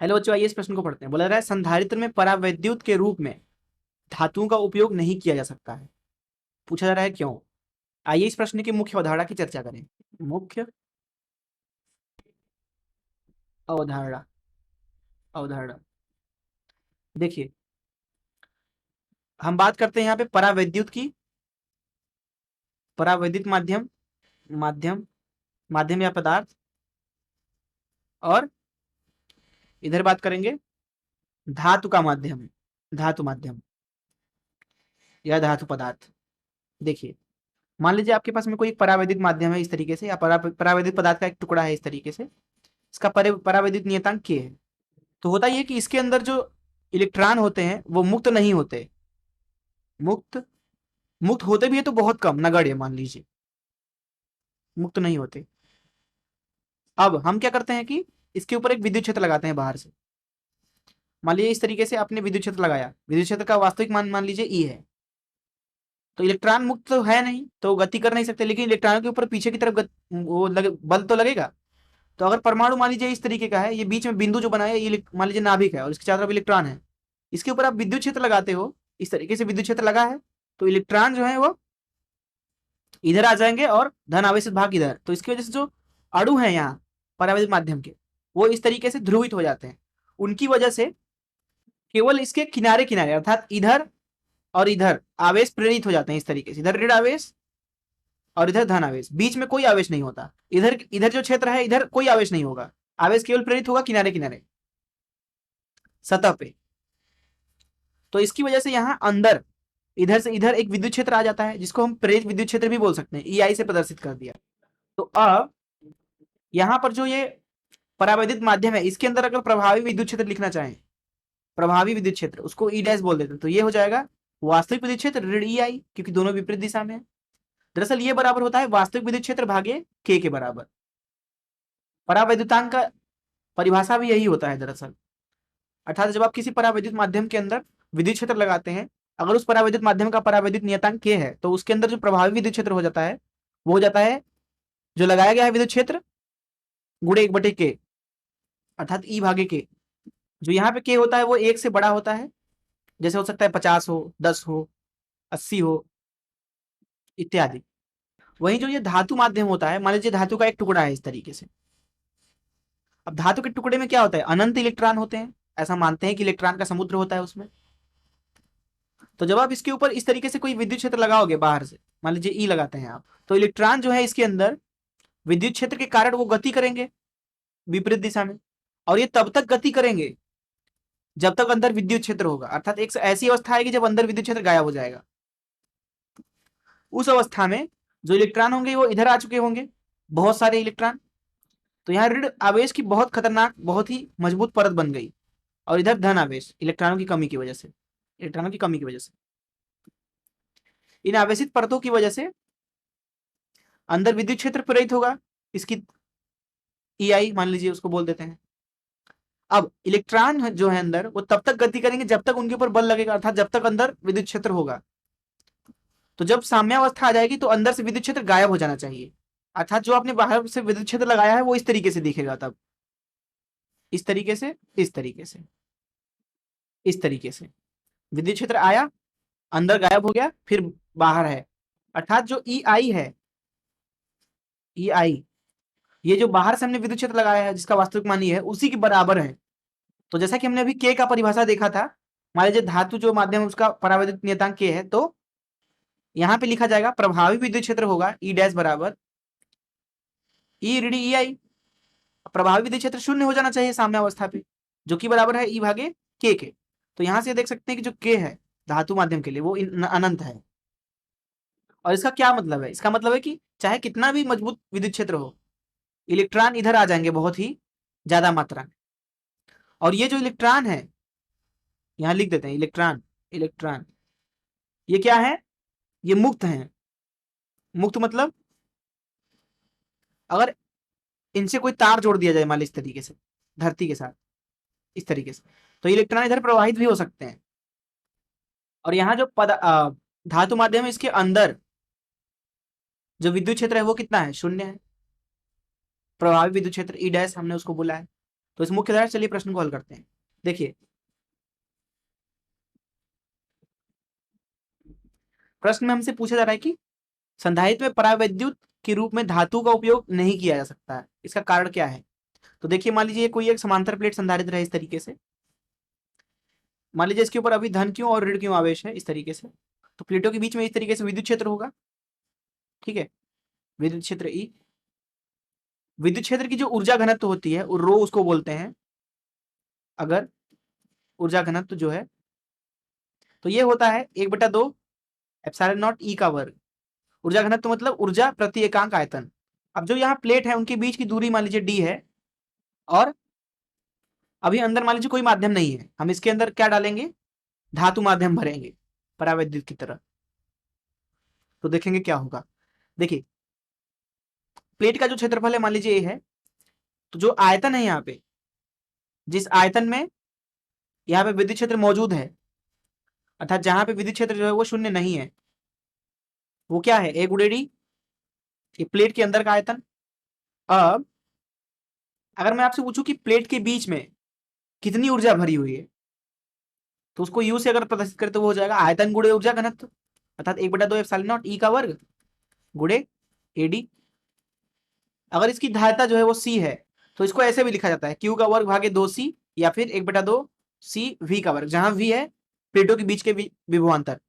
Hello बच्चों, आइए इस प्रश्न को पढ़ते हैं। बोला रहा है संधारित्र में परावैद्युत के रूप में धातुओं का उपयोग नहीं किया जा सकता है। पूछा जा रहा है क्यों। आइए इस प्रश्न की मुख्य अवधारणा की चर्चा करें। मुख्य अवधारणा अवधारणा देखिए, हम बात करते हैं यहाँ पे परावैद्युत की। परावैद्युत माध्यम माध्यम माध्यम या पदार्थ, और इधर बात करेंगे धातु का माध्यम, धातु माध्यम या धातु पदार्थ। देखिए, मान लीजिए आपके पास में कोई एक परावैद्युत माध्यम है इस तरीके से, या परावैद्युत पदार्थ का एक टुकड़ा है इस तरीके से। इसका परावैद्युत नियतांक K है। तो होता ये कि इसके अंदर जो इलेक्ट्रॉन होते हैं वो मुक्त नहीं होते। मुक्त मुक्त होते भी है तो बहुत कम, नगण्य, मान लीजिए मुक्त नहीं होते। अब हम क्या करते हैं कि इसके ऊपर एक विद्युत क्षेत्र लगाते हैं बाहर से। मान लीजिए इस तरीके से आपने विद्युत क्षेत्र लगाया, विद्युत क्षेत्र का वास्तविक मान मान लीजिए E है। तो इलेक्ट्रॉन मुक्त तो है नहीं, तो गति कर नहीं सकते, लेकिन इलेक्ट्रॉनों के ऊपर पीछे की तरफ बल तो लगेगा। तो अगर परमाणु मान लीजिए इस तरीके का है, ये बीच में बिंदु जो बना है ये मान लीजिए नाभिक है और इसके चारों तरफ इलेक्ट्रॉन है। इसके ऊपर आप विद्युत क्षेत्र लगाते हो, इस तरीके से विद्युत क्षेत्र लगा है, तो इलेक्ट्रॉन जो है वो इधर आ जाएंगे और धन आवेशित भाग इधर। तो इसकी वजह से जो अणु है यहाँ परावैद्युत माध्यम के, वो इस तरीके से ध्रुवित हो जाते हैं। उनकी वजह से केवल इसके किनारे किनारे अर्थात इधर और इधर आवेश प्रेरित हो जाते हैं इस तरीके से। इधर ऋण आवेश और इधर धन आवेश, बीच में कोई आवेश नहीं होता। इधर इधर जो क्षेत्र है इधर कोई आवेश नहीं होगा, आवेश केवल प्रेरित होगा किनारे किनारे सतह पे। तो इसकी वजह से यहाँ अंदर इधर से इधर एक विद्युत क्षेत्र आ जाता है, जिसको हम प्रेरित विद्युत क्षेत्र भी बोल सकते हैं। EI से प्रदर्शित कर दिया। तो अब यहाँ पर जो ये परावैद्युत माध्यम है, इसके अंदर अगर प्रभावी विद्युत क्षेत्र लिखना चाहें, प्रभावी विद्युत क्षेत्र, उसको E डैश बोल देते हैं। तो ये हो जाएगा वास्तविक विद्युत क्षेत्र ऋण EI, क्योंकि दोनों विपरीत दिशा में है। दरअसल ये बराबर होता है वास्तविक विद्युत क्षेत्र भागे K के बराबर। परावैद्युतांक का परिभाषा भी यही होता है दरअसल। अर्थात जब आप किसी परावैद्युत माध्यम के अंदर विद्युत क्षेत्र लगाते हैं, अगर उस परावैद्युत माध्यम का परावैद्युत नियतांक K है, तो उसके अंदर जो प्रभावी विद्युत क्षेत्र हो जाता है वो हो जाता है जो लगाया गया है विद्युत क्षेत्र गुणे 1/K, अर्थात E भागे K। जो यहाँ पे K होता है वो 1 से बड़ा होता है, जैसे हो सकता है 50 हो, 10 हो, 80 हो इत्यादि। वहीं जो ये धातु माध्यम होता है, मान लीजिए धातु का एक टुकड़ा है इस तरीके से। अब धातु के टुकड़े में क्या होता है, अनंत इलेक्ट्रॉन होते हैं, ऐसा मानते हैं कि इलेक्ट्रॉन का समुद्र होता है उसमें। तो जब आप इसके ऊपर इस तरीके से कोई विद्युत क्षेत्र लगाओगे बाहर से, मान लीजिए E लगाते हैं आप, तो इलेक्ट्रॉन जो है इसके अंदर विद्युत क्षेत्र के कारण वो गति करेंगे विपरीत दिशा में। और ये तब तक गति करेंगे जब तक अंदर विद्युत क्षेत्र होगा, अर्थात एक ऐसी अवस्था आएगी जब अंदर विद्युत क्षेत्र गायब हो जाएगा। उस अवस्था में जो इलेक्ट्रॉन होंगे वो इधर आ चुके होंगे, बहुत सारे इलेक्ट्रॉन। तो यहाँ ऋण आवेश की बहुत खतरनाक, बहुत ही मजबूत परत बन गई, और इधर धन आवेश इलेक्ट्रॉनों की कमी की वजह से, इलेक्ट्रॉनों की कमी की वजह से, इन आवेशित परतों की वजह से अंदर विद्युत क्षेत्र प्रेरित होगा, इसकी EI मान लीजिए उसको बोल देते हैं। अब इलेक्ट्रॉन जो है अंदर वो तब तक गति करेंगे जब तक उनके ऊपर बल लगेगा, अर्थात जब तक अंदर विद्युत क्षेत्र होगा। तो जब साम्यावस्था आ जाएगी तो अंदर से विद्युत क्षेत्र गायब हो जाना चाहिए, अर्थात जो आपने बाहर से विद्युत क्षेत्र लगाया है वो इस तरीके से दिखेगा, तब इस तरीके से, इस तरीके से, इस तरीके से विद्युत क्षेत्र आया, अंदर गायब हो गया, फिर बाहर है। अर्थात जो EI है, EI ये जो बाहर से हमने विद्युत क्षेत्र लगाया है जिसका वास्तविक मान ये है, उसी के बराबर है। तो जैसा कि हमने अभी K का परिभाषा देखा था, मान लीजिए धातु जो माध्यम है उसका परावैद्युत नियतांक K है, तो यहां पे लिखा जाएगा प्रभावी विद्युत क्षेत्र होगा E डैश बराबर E ऋण EI। प्रभावी विद्युत क्षेत्र शून्य हो जाना चाहिए साम्यावस्था पे, जो कि बराबर है E भागे K के। तो यहां से देख सकते हैं कि जो K है धातु माध्यम के लिए वो अनंत है। और इसका क्या मतलब है, इसका मतलब है कि चाहे कितना भी मजबूत विद्युत क्षेत्र हो, इलेक्ट्रॉन इधर आ जाएंगे बहुत ही ज्यादा मात्रा में। और ये जो इलेक्ट्रॉन है, यहां लिख देते हैं इलेक्ट्रॉन, इलेक्ट्रॉन ये क्या है, ये मुक्त है। मुक्त मतलब अगर इनसे कोई तार जोड़ दिया जाए मान लीजिए इस तरीके से धरती के साथ, इस तरीके से, तो इलेक्ट्रॉन इधर प्रवाहित भी हो सकते हैं। और यहाँ जो धातु माध्यम है इसके अंदर जो विद्युत क्षेत्र है वो कितना है, शून्य है। प्रभावी विद्युत क्षेत्र E डैश हमने उसको बोला है। तो इस मुख्य धारा, चलिए प्रश्न को हल करते हैं। देखिए प्रश्न में हमसे पूछा जा रहा है कि संधारित्र में परावैद्युत के रूप में धातु का उपयोग नहीं किया जा सकता है, इसका कारण क्या है। तो देखिए मान लीजिए कोई एक समांतर प्लेट संधारित्र है इस तरीके से, मान लीजिए इसके ऊपर अभी धन क्यों और ऋण क्यों आवेश है इस तरीके से, तो प्लेटों के बीच में इस तरीके से विद्युत क्षेत्र होगा, ठीक है, विद्युत क्षेत्र ई। विद्युत क्षेत्र की जो ऊर्जा घनत्व होती है वो रो उसको बोलते हैं। अगर ऊर्जा घनत्व जो है तो ये होता है 1/2 एप्सिलॉन नॉट ई का वर्ग। ऊर्जा घनत्व मतलब ऊर्जा प्रति एकांक आयतन। अब जो यहाँ प्लेट है उनके बीच की दूरी मान लीजिए डी है, और अभी अंदर मान लीजिए कोई माध्यम नहीं है, हम इसके अंदर क्या डालेंगे, धातु माध्यम भरेंगे परावैद्युत की तरह। तो देखेंगे क्या होगा। देखिए प्लेट का जो क्षेत्रफल है मान लीजिए ये है, तो जो आयतन है यहाँ पे, जिस आयतन में यहाँ पे विद्युत क्षेत्र मौजूद है, अर्थात जहां पे विद्युत क्षेत्र जो है वो शून्य नहीं है, वो क्या है, ए गुणे डी, ये प्लेट के अंदर का आयतन। अब अगर मैं आपसे पूछूं कि प्लेट के बीच में कितनी ऊर्जा भरी हुई है, तो उसको यू से अगर प्रदर्शित करते वो हो जाएगा आयतन गुणे ऊर्जा घनत्व, अर्थात 1/2 एप्सिलॉन नॉट ई का वर्ग गुणे एडी। अगर इसकी धारिता जो है वो सी है, तो इसको ऐसे भी लिखा जाता है क्यू का वर्ग भागे 2c, या फिर 1/2 सी वी का वर्ग, जहां वी है प्लेटों के बीच के विभवांतर।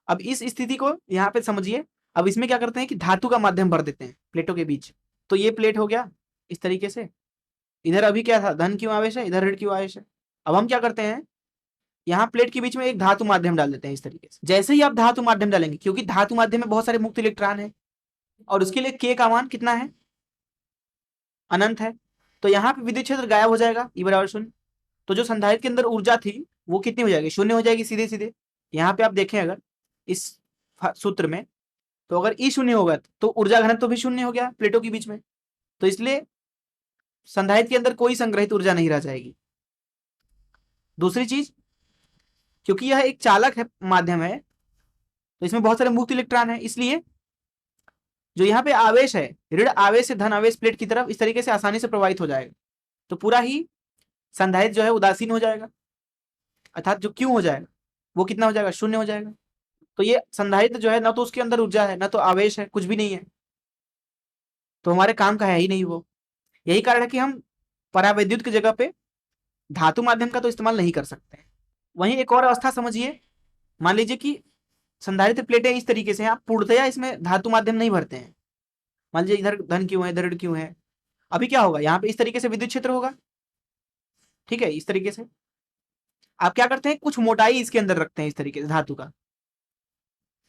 अब इस स्थिति को यहाँ पे समझिए। अब इसमें क्या करते हैं कि धातु का माध्यम भर देते हैं प्लेटों के बीच। तो ये प्लेट हो गया इस तरीके से, इधर अभी क्या था, धन क्यों आवेश है, इधर ऋण क्यों आवेश है। अब हम क्या करते हैं, यहाँ प्लेट के बीच में एक धातु माध्यम डाल देते हैं इस तरीके से। जैसे ही आप धातु माध्यम डालेंगे, क्योंकि धातु माध्यम में बहुत सारे मुक्त इलेक्ट्रॉन है और उसके लिए के का मान कितना है, अनंत है, तो यहाँ पे विद्युत क्षेत्र गायब हो जाएगा, ई बराबर 0। तो जो संधारित्र के अंदर ऊर्जा थी वो कितनी हो जाएगी, 0 हो जाएगी सीधे सीधे। यहाँ पे आप देखें अगर इस सूत्र में, तो अगर ई 0 होगा तो ऊर्जा घनत्व तो भी 0 हो गया प्लेटों के बीच में, तो इसलिए संधारित्र के अंदर कोई संग्रहित ऊर्जा नहीं रह जाएगी। दूसरी चीज, क्योंकि यह एक चालक है, माध्यम है, तो इसमें बहुत सारे मुक्त इलेक्ट्रॉन है, इसलिए जो यहाँ पे आवेश है, ऋण आवेश से धन आवेश प्लेट की तरफ इस तरीके से आसानी से प्रवाहित हो जाएगा, तो पूरा ही संधारित्र जो है उदासीन हो जाएगा, अर्थात जो क्यों हो जाएगा वो कितना हो जाएगा, 0 हो जाएगा। तो ये संधारित्र जो है ना तो उसके अंदर ऊर्जा है, ना तो आवेश है, कुछ भी नहीं है, तो हमारे काम का है ही नहीं वो। यही कारण है कि हम परावैद्युत की जगह पे धातु माध्यम का तो इस्तेमाल नहीं कर सकते। वहीं एक और अवस्था समझिए, मान लीजिए कि संधारित्र प्लेटें इस तरीके से हैं, आप पूर्णतया इसमें धातु माध्यम नहीं भरते हैं, मान लीजिए इधर धन क्यों है, इधर ऋण क्यों है। अभी क्या होगा, यहाँ पे इस तरीके से विद्युत क्षेत्र होगा, ठीक है, इस तरीके से आप क्या करते हैं, कुछ मोटाई इसके अंदर रखते हैं इस तरीके से धातु का,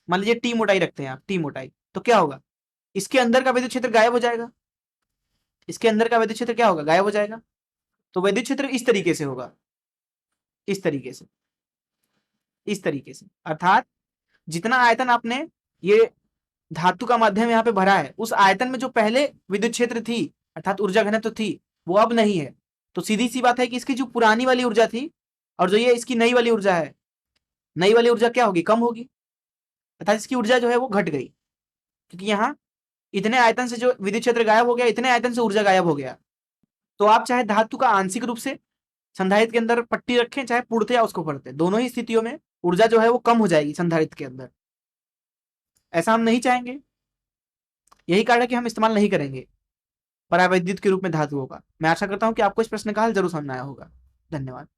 मान लीजिए टी मोटाई रखते हैं आप, टी मोटाई, तो क्या होगा, इसके अंदर का विद्युत क्षेत्र गायब हो जाएगा, इसके अंदर का विद्युत क्षेत्र क्या होगा, गायब हो जाएगा। तो विद्युत क्षेत्र इस तरीके से होगा, इस तरीके से, इस तरीके से, अर्थात जितना आयतन आपने ये धातु का माध्यम यहाँ पे भरा है, उस आयतन में जो पहले विद्युत क्षेत्र थी अर्थात ऊर्जा घनत्व थी वो अब नहीं है। तो सीधी सी बात है कि इसकी जो पुरानी वाली ऊर्जा थी और जो ये इसकी नई वाली ऊर्जा है, नई वाली ऊर्जा क्या होगी, कम होगी, अर्थात इसकी ऊर्जा जो है वो घट गई, क्योंकि यहाँ इतने आयतन से जो विद्युत क्षेत्र गायब हो गया, इतने आयतन से ऊर्जा गायब हो गया। तो आप चाहे धातु का आंशिक रूप से संधारित्र के अंदर पट्टी रखें, चाहे पूर्णतया उसको भरते, दोनों ही स्थितियों में ऊर्जा जो है वो कम हो जाएगी संधारित्र के अंदर। ऐसा हम नहीं चाहेंगे, यही कारण है कि हम इस्तेमाल नहीं करेंगे परावैद्युत के रूप में धातुओं का। मैं आशा करता हूं कि आपको इस प्रश्न का हल जरूर समझ में आया होगा। धन्यवाद।